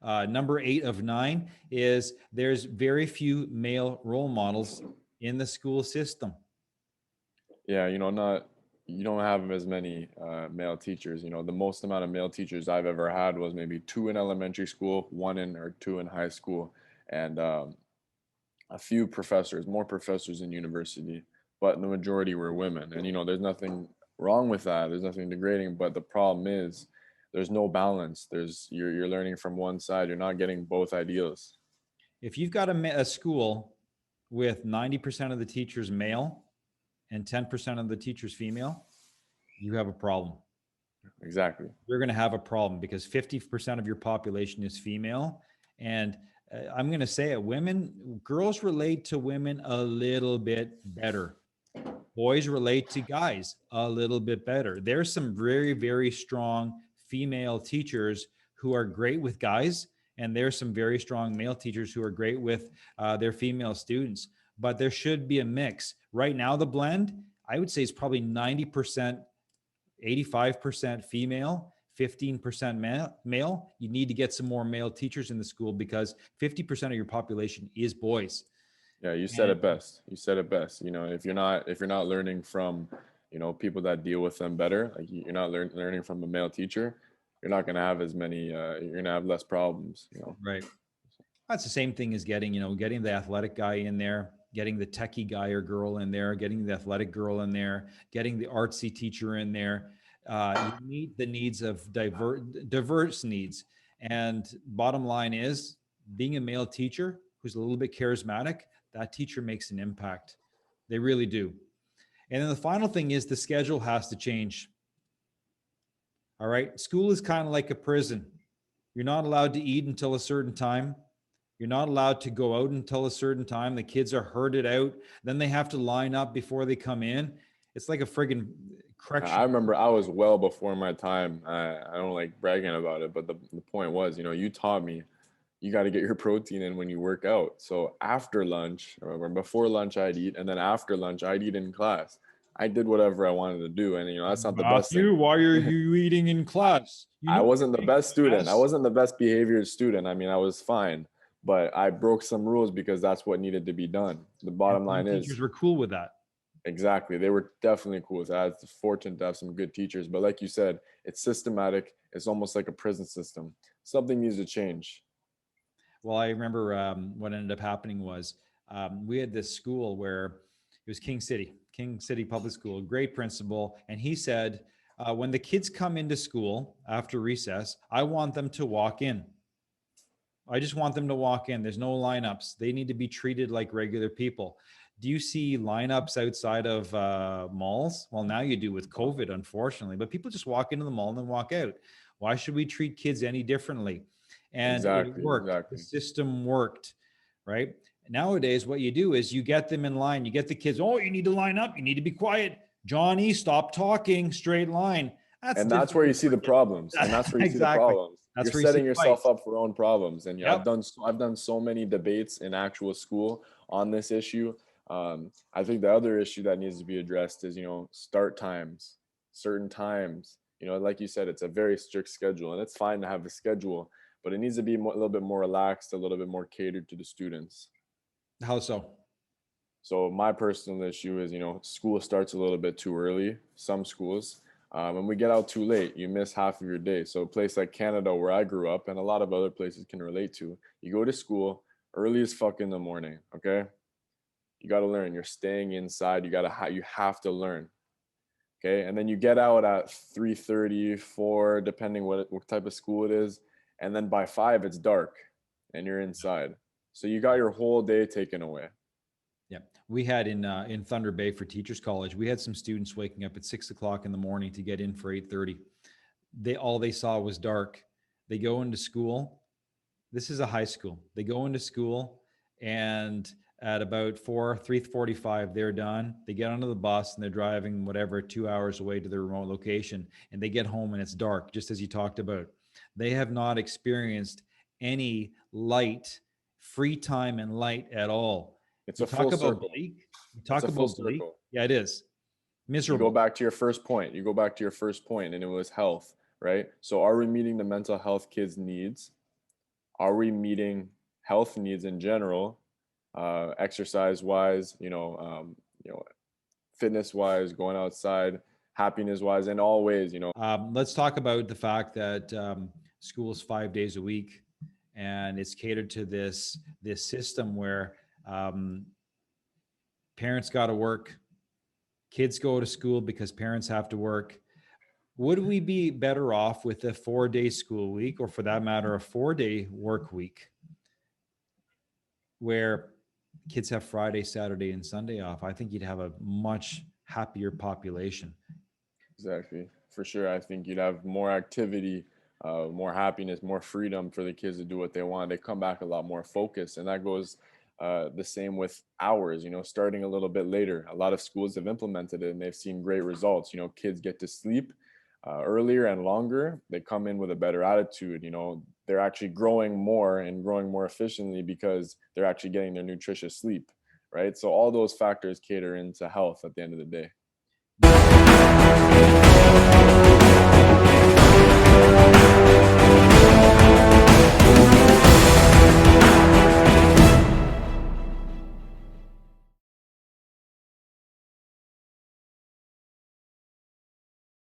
Number 8 of 9 is there's very few male role models in the school system. Yeah, you don't have as many male teachers. The most amount of male teachers I've ever had was maybe two in elementary school, one in or two in high school, and a few professors, more professors in university, but the majority were women. And there's nothing wrong with that. There's nothing degrading, but the problem is there's no balance. You're learning from one side. You're not getting both ideals. If you've got a school with 90% of the teachers male and 10% of the teachers female, you have a problem. Exactly. You're going to have a problem because 50% of your population is female. And I'm going to say it, girls relate to women a little bit better. Boys relate to guys a little bit better. There's some very, very strong female teachers who are great with guys, and there's some very strong male teachers who are great with their female students. But there should be a mix. Right now, the blend, I would say, is probably 90%, 85% female, 15% male. You need to get some more male teachers in the school because 50% of your population is boys. Yeah, you said it best. You said it best. If you're not learning from, people that deal with them better, like you're not learning from a male teacher, you're not going to have as many. You're going to have less problems. Right. That's the same thing as getting the athletic guy in there, getting the techie guy or girl in there, getting the athletic girl in there, getting the artsy teacher in there. You meet the needs of diverse needs. And bottom line is, being a male teacher who's a little bit charismatic, that teacher makes an impact. They really do. And then the final thing is the schedule has to change. All right. School is kind of like a prison. You're not allowed to eat until a certain time. You're not allowed to go out until a certain time. The kids are herded out. Then they have to line up before they come in. It's like a friggin' I correction. remember I was well before my time. I don't like bragging about it, but the point was, you taught me you got to get your protein in when you work out. So after lunch or before lunch, I'd eat. And then after lunch, I'd eat in class. I did whatever I wanted to do. And, that's not the best thing. Matthew, why are you eating in class? You I know, wasn't the best student. I class. wasn't the best behaviored student. I mean, I was fine, but I broke some rules because that's what needed to be done. The And bottom some line is teachers were cool with that. exactly. They were definitely cool with that. I was fortunate to have some good teachers, but like you said, it's systematic. It's almost like a prison system. Something needs to change. Well, I remember what ended up happening was we had this school where it was King City Public School, great principal. And he said, when the kids come into school after recess, I want them to walk in. I just want them to walk in. There's no lineups. They need to be treated like regular people. Do you see lineups outside of malls? Well, now you do with COVID, unfortunately, but people just walk into the mall and then walk out. Why should we treat kids any differently? And it Exactly. worked. The Exactly. system worked, right? Nowadays, what you do is you get them in line. You get the kids, oh, you need to line up. You need to be quiet. Johnny, stop talking, straight line. That's And that's where you difficult see for the kids. problems. And that's where you see the Exactly. problems. You're That's where you see setting yourself fights. up for own problems. And Yep. I've done so many debates in actual school on this issue. I think the other issue that needs to be addressed is, start times, certain times. Like you said, it's a very strict schedule, and it's fine to have a schedule, but it needs to be a little bit more relaxed, a little bit more catered to the students. How so? So my personal issue is, school starts a little bit too early. Some schools, when we get out too late, you miss half of your day. So a place like Canada, where I grew up, and a lot of other places can relate to, you go to school early as fuck in the morning. Okay, you got to learn. You're staying inside. You have to learn. Okay, and then you get out at 3:30, 4, depending what type of school it is, and then by 5 it's dark, and you're inside. So you got your whole day taken away. Yeah, we had in Thunder Bay for Teachers College, we had some students waking up at 6 o'clock in the morning to get in for 8:30. They saw was dark. They go into school. This is a high school. They go into school, and at about 3:45, they're done. They get onto the bus and they're driving whatever 2 hours away to their remote location, and they get home and it's dark, just as you talked about. They have not experienced any light, free time and light at all. It's You a full talk about circle. bleak. You It's talk a full about bleak. circle. Yeah, it is You go miserable. back to your first point. You go back to your first point, and it was health, right? So are we meeting the mental health kids' needs? are we meeting health needs in general, exercise wise, you know, fitness wise, going outside, happiness wise, in all ways, Let's talk about the fact that school's 5 days a week, and it's catered to this system where um, parents got to work, kids go to school because parents have to work. Would we be better off with a 4 day school week, or for that matter, a 4 day work week, where kids have Friday, Saturday, and Sunday off? I think you'd have a much happier population. Exactly. For sure. I think you'd have more activity, more happiness, more freedom for the kids to do what they want. They come back a lot more focused. And that goes the same with hours, starting a little bit later. A lot of schools have implemented it and they've seen great results. Kids get to sleep earlier and longer. They come in with a better attitude. They're actually growing more and growing more efficiently because they're actually getting their nutritious sleep. Right. So all those factors cater into health at the end of the day.